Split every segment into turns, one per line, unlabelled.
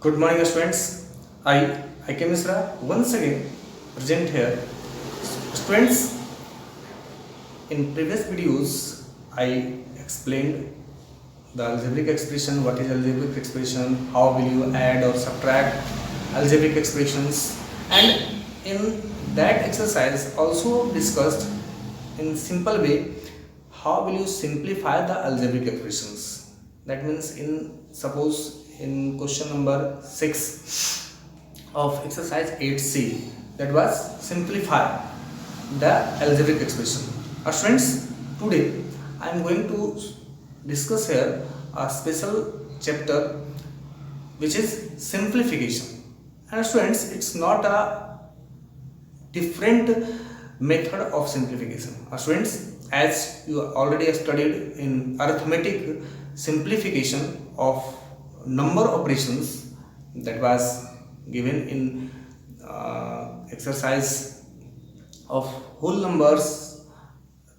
Good morning, students. I, Misra, once again present here. Students, in previous videos, I explained the algebraic expression, what is algebraic expression, how will you add or subtract algebraic expressions, and in that exercise also discussed in simple way how will you simplify the algebraic expressions. That means in question number 6 of exercise 8c, that was simplify the algebraic expression. Students, today I am going to discuss here a special chapter which is simplification. And students, it's not a different method of simplification. Students, as you already studied in arithmetic simplification of number operations, that was given in exercise of whole numbers,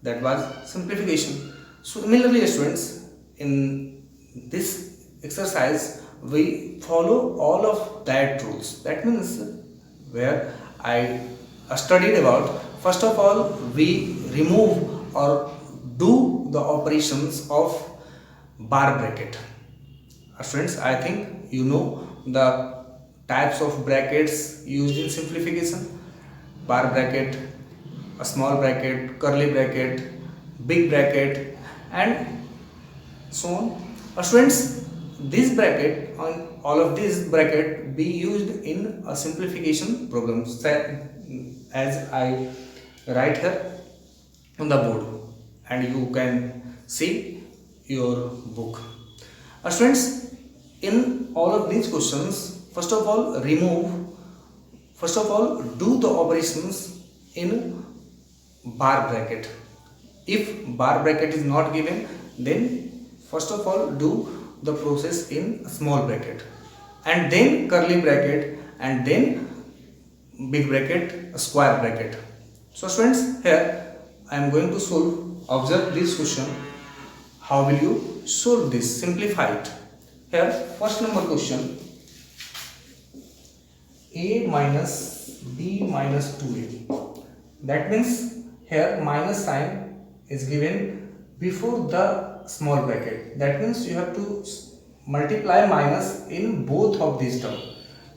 that was simplification. So similarly, students, in this exercise we follow all of that rules. That means where I studied about, first of all we remove or do the operations of bar bracket. Students, I think you know the types of brackets used in simplification: bar bracket, a small bracket, curly bracket, big bracket, and so on. Students, this bracket, on all of these bracket be used in a simplification problem, as I write here on the board, and you can see your book. Students, in all of these questions, first of all do the operations in bar bracket. If bar bracket is not given, then first of all do the process in small bracket, and then curly bracket, and then big bracket, square bracket. So students, here I am going to solve. Observe this question. How will you solve this? Simplify it. Here, first number question: a minus b minus 2a. That means here minus sign is given before the small bracket. That means you have to multiply minus in both of these terms.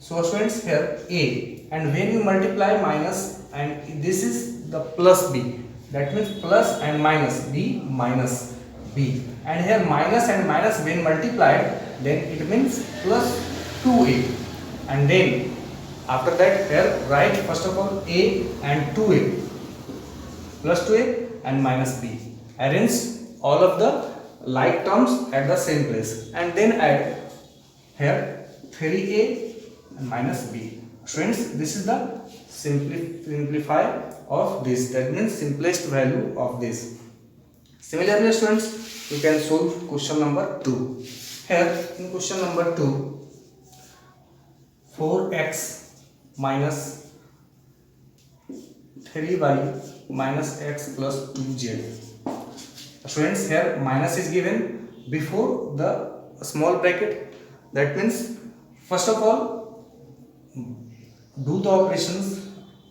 So students, here a, and when you multiply minus, and this is the plus b, that means plus and minus, b minus b, and here minus and minus when multiplied, then it means plus 2a, and then after that here write first of all a and 2a, plus 2a and minus b. Arrange all of the like terms at the same place, and then add here 3a and minus b. Friends, this is the simplify of this, that means simplest value of this. Similarly, students, you can solve question number 2. Here in question number 2, 4x minus 3y minus x plus 2z. Students, here minus is given before the small bracket. That means first of all do the operations,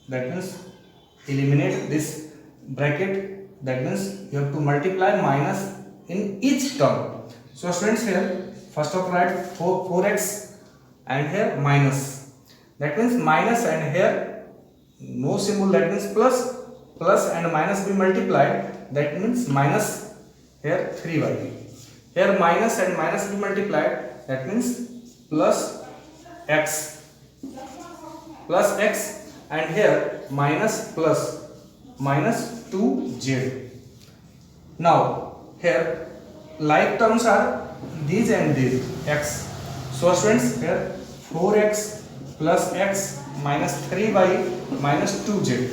that means eliminate this bracket, that means you have to multiply minus in each term. So students, here first of all write 4x and here minus, that means minus, and here no symbol, that means plus and minus be multiplied, that means minus here 3y, here minus and minus be multiplied, that means plus x, and here minus plus minus 2z. Now here like terms are these and these x. So students, here 4x plus x minus 3y minus 2z.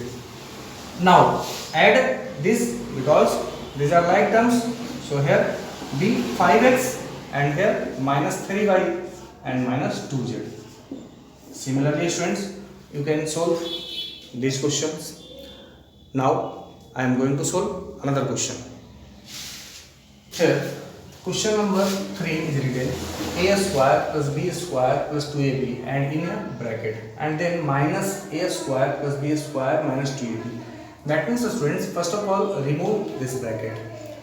Now add this because these are like terms. So here be 5x and here minus 3y and minus 2z. Similarly, students, you can solve these questions. Now I am going to solve another question. Here Question number 3 is written a square plus b square plus 2ab and in a bracket, and then minus a square plus b square minus 2ab. That means, students, first of all remove this bracket,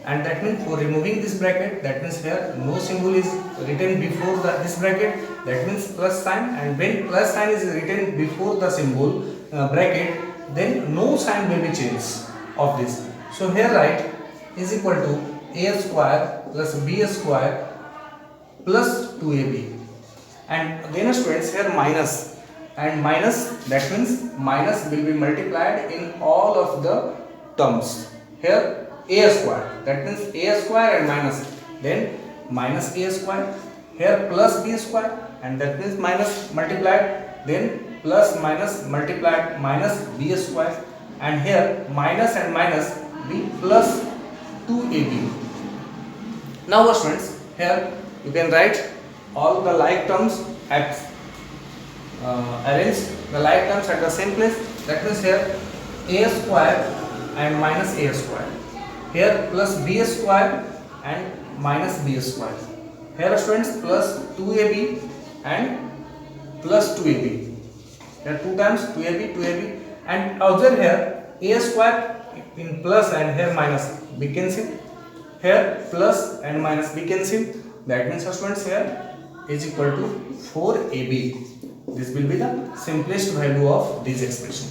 and that means for removing this bracket, that means here no symbol is written before this bracket, that means plus sign, and when plus sign is written before the symbol bracket, then no sign will be changed of this. So here write is equal to a square plus b square plus 2ab, and again students here minus, and minus, that means minus will be multiplied in all of the terms. Here a square, that means a square and minus, then minus a square, here plus b square, and that means minus multiplied, then plus minus multiplied minus b square, and here minus and minus be plus 2ab. Now students, here you can write all the like terms at arrange the like terms at the same place. That means here a square and minus a square, here plus b square and minus b square, here students plus 2ab and plus 2ab, here 2 times 2ab, and observe here a square in plus and here minus be cancelled, here plus and minus be cancelled. That means students here is equal to 4ab. This will be the simplest value of this expression.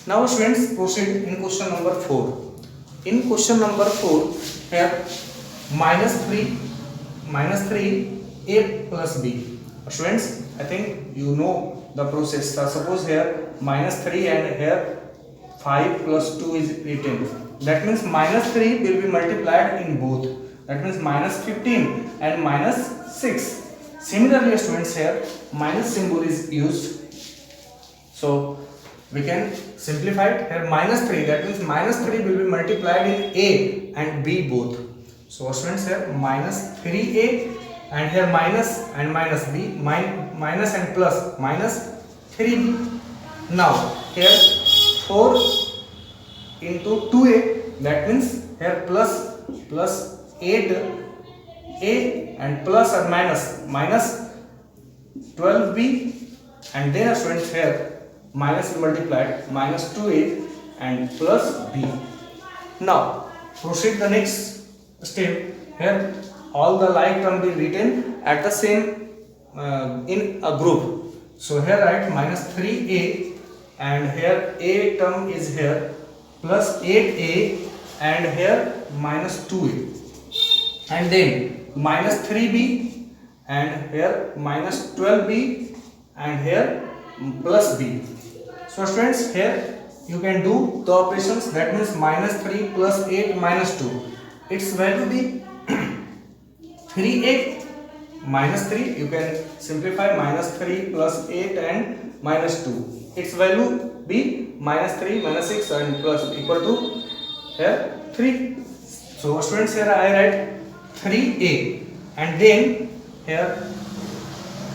Now students, proceed in question number 4. In question number 4, here minus 3 a plus b. Students, I think you know the process. Suppose here minus 3 and here 5 plus 2 is written. That means minus 3 will be multiplied in both. That means minus 15 and minus 6. Similarly students, here minus symbol is used. So we can simplify it. Here minus 3, that means minus 3 will be multiplied in a and b both. So students, here minus 3a and here minus and minus b, minus and plus minus 3b. Now here 4 into 2a, that means here plus 8a and plus or minus 12b, and then students here minus multiplied minus 2a and plus b. Now proceed the next step. Here all the like term be written at the same in a group. So here write minus 3a and here a term is here plus 8a and here minus 2a, and then minus 3b and here minus 12b and here plus b. So students, here you can do the operations. That means minus 3 plus 8 minus 2, its value be 3a minus 3. You can simplify minus 3 plus 8 and minus 2, its value be minus 3 minus 6 and plus equal to here 3. So students, here I write 3a, and then here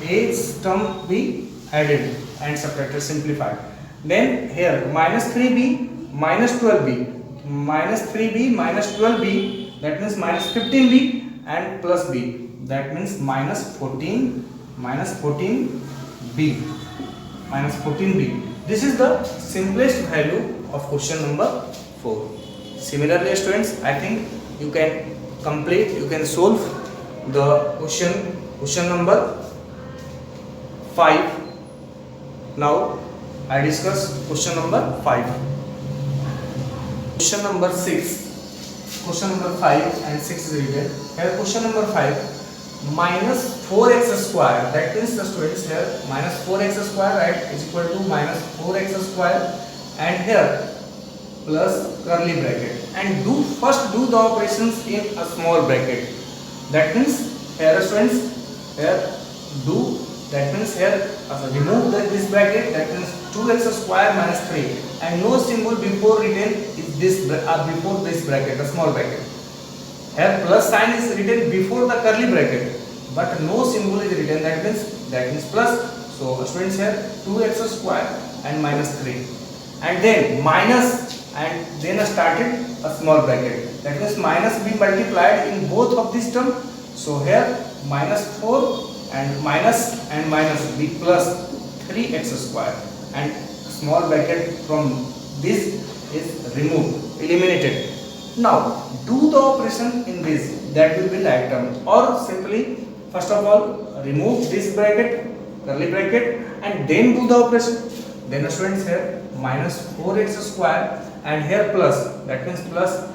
a's term be added and subtracted, simplified. Then here minus 3b minus 12b, minus 3b minus 12b, that means minus 15b and plus b, that means minus 14b, minus 14b. This is the simplest value of question number 4. Similarly students, I think you can complete, you can solve the question number 5. Now I discuss question number 5. Question number 6, question number 5 and 6 is written. Here question number 5, minus 4x square, that means the students here minus 4x square, right, is equal to minus 4x square, and here plus curly bracket, and first do the operations in a small bracket. That means here students, here do, that means here remove this bracket, that means 2x square minus 3, and no symbol before written is this before this bracket, the small bracket. Here plus sign is written before the curly bracket, but no symbol is written, that means plus. So students, here 2x square and minus 3, and then minus, and then started a small bracket, that means minus be multiplied in both of these term, So here minus 4 and minus be plus 3x square, and small bracket from this is removed, eliminated. Now do the operation in this, that will be like term, or simply first of all remove this bracket, curly bracket, and then do the operation. Then students here minus 4x square and here plus, that means plus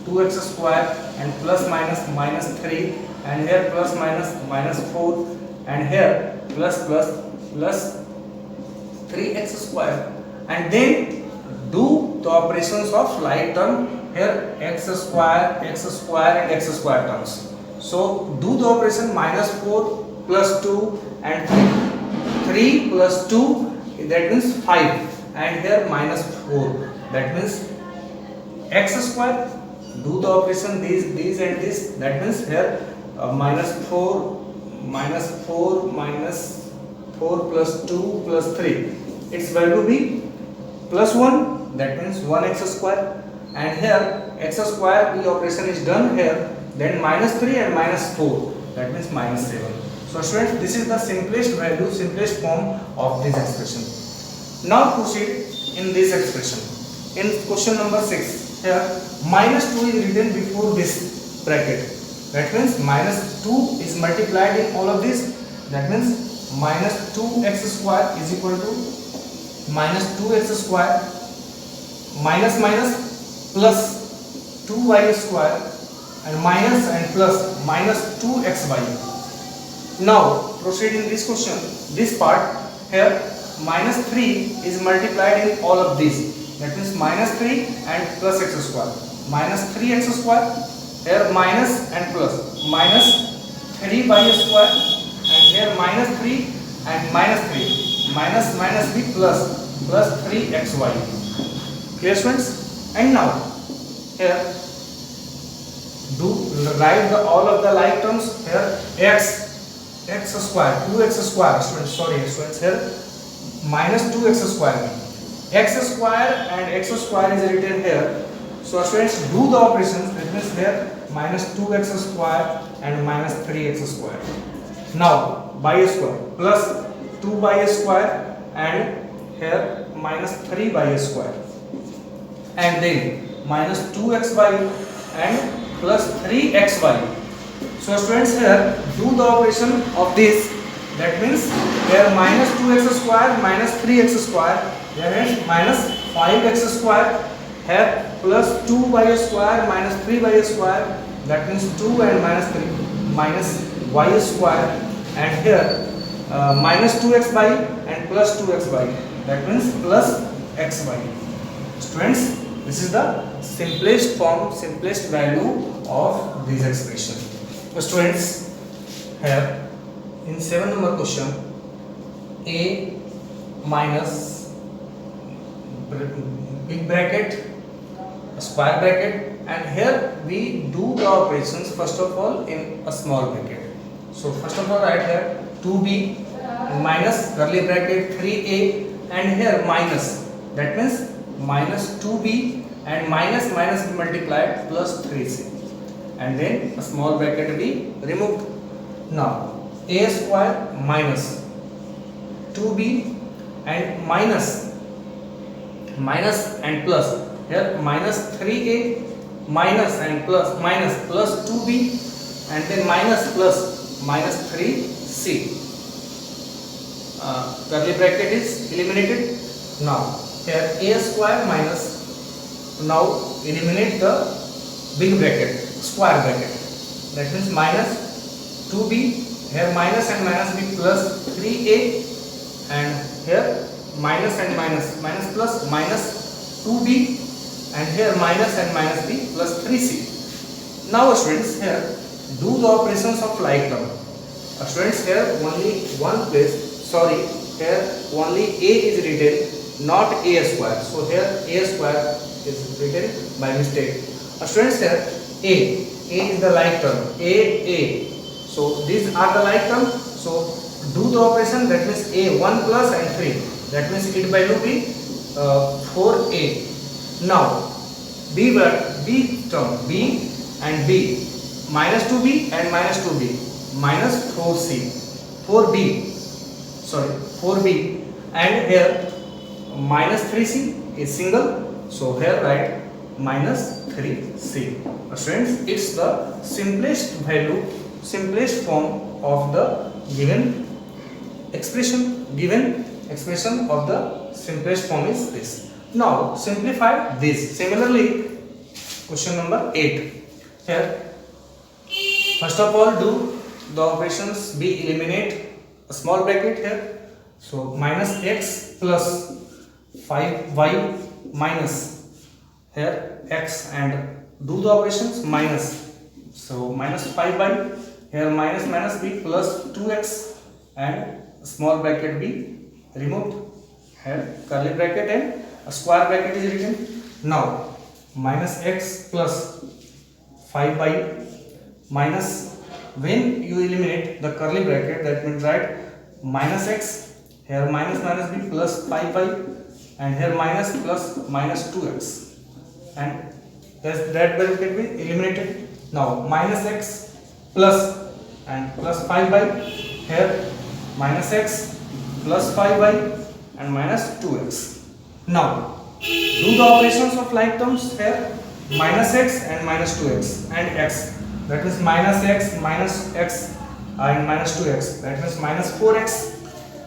2x square and plus minus 3, and here plus minus 4, and here plus 3x square, and then do the operations of like term, here x square and x square terms. So do the operation minus 4 plus 2 and 3 plus 2, that means 5, and here minus 4, that means x square. Do the operation these and this, that means here minus 4 minus 4 plus 2 plus 3, its value be plus 1, that means 1x square, and here x square, the operation is done here, then minus 3 and minus 4, that means minus 7. So students, this is the simplest value, simplest form of this expression. Now proceed in this expression. In question number 6, here minus 2 is written before this bracket, that means minus 2 is multiplied in all of this, that means minus 2x square is equal to minus 2x square minus plus 2y square and minus and plus minus 2xy. Now proceed in this question, this part, here minus 3 is multiplied in all of these, that means minus 3 and plus x square, minus 3x square, here minus and plus minus 3y square, and here minus 3 and minus 3, minus be plus 3xy. Clear students? And now here do write all of the like terms, here x square, 2x square, students, here minus 2x square, x square and x square is written here. So students, do the operations, that means here minus 2x square and minus 3x square. Now by square plus 2y square and here minus 3y square, and then minus 2xy and plus 3xy. So students, here do the operation of this, that means here minus 2x square minus 3x square, here is minus 5x square, here plus 2y square minus 3y square, that means 2 and minus 3 minus y square, and here minus 2xy and plus 2xy, that means plus xy. Students, this is the simplest form, simplest value of this expression. So students, here in 7 number question, a minus big bracket, square bracket, and here we do the operations first of all in a small bracket. So first of all write here 2b minus curly bracket 3a, and here minus, that means minus 2b and minus be multiplied plus 3c, and then a small bracket be removed. Now a square minus 2b and minus and plus, here minus 3a minus and plus 2b, and then minus 3c. Curly bracket is eliminated. Now here a square minus, now eliminate the big bracket, square bracket, that means minus 2b, here minus and minus be plus 3a, and here minus and minus plus minus 2b, and here minus and minus be plus 3c. Now students, here do the operations of like term. Students, here only one place, here only a is written, not a square. So here a square is written by mistake. Students, here a is the like term, a. So these are the like term. So do the operation, that means a 1 plus and 3, that means it value be 4a. Now b term, b and b, minus 2b and minus 2b, minus 4c, 4b, sorry 4b, and here minus 3c is single, so here write minus 3c. Students, it's the simplest value, simplest form of the given expression. Given expression of the simplest form is this. Now simplify this. Similarly, question number 8. Here, first of all, do the operations B eliminate a small bracket here. So minus x plus 5y minus here x, and do the operations minus. So minus 5y, here minus minus b plus 2x, and small bracket b removed. Here curly bracket and a square bracket is written. Now minus x plus 5y minus, when you eliminate the curly bracket, that means write minus x, here minus minus b plus 5y, and here minus plus minus 2x, and that bracket be eliminated. Now minus x plus and plus 5y, here minus x plus 5y and minus 2x. Now do the operations of like terms. Here minus x and minus 2x and x, that means minus x and minus 2x, that means minus 4x,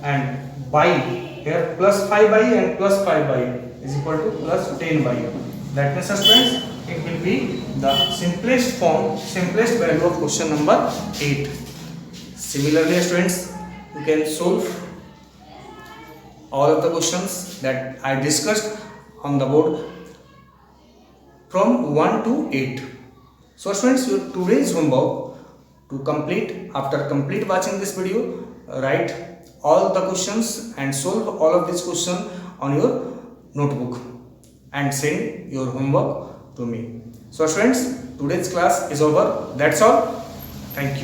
and by here plus 5y and plus 5y is equal to plus 10y. That means, students, it will be the simplest form, simplest value of question number 8. Similarly, students, you can solve all of the questions that I discussed on the board from 1 to 8. So students, your today's homework to complete, after complete watching this video, write all the questions and solve all of these questions on your notebook and send your homework to me. So students, today's class is over. That's all. Thank you.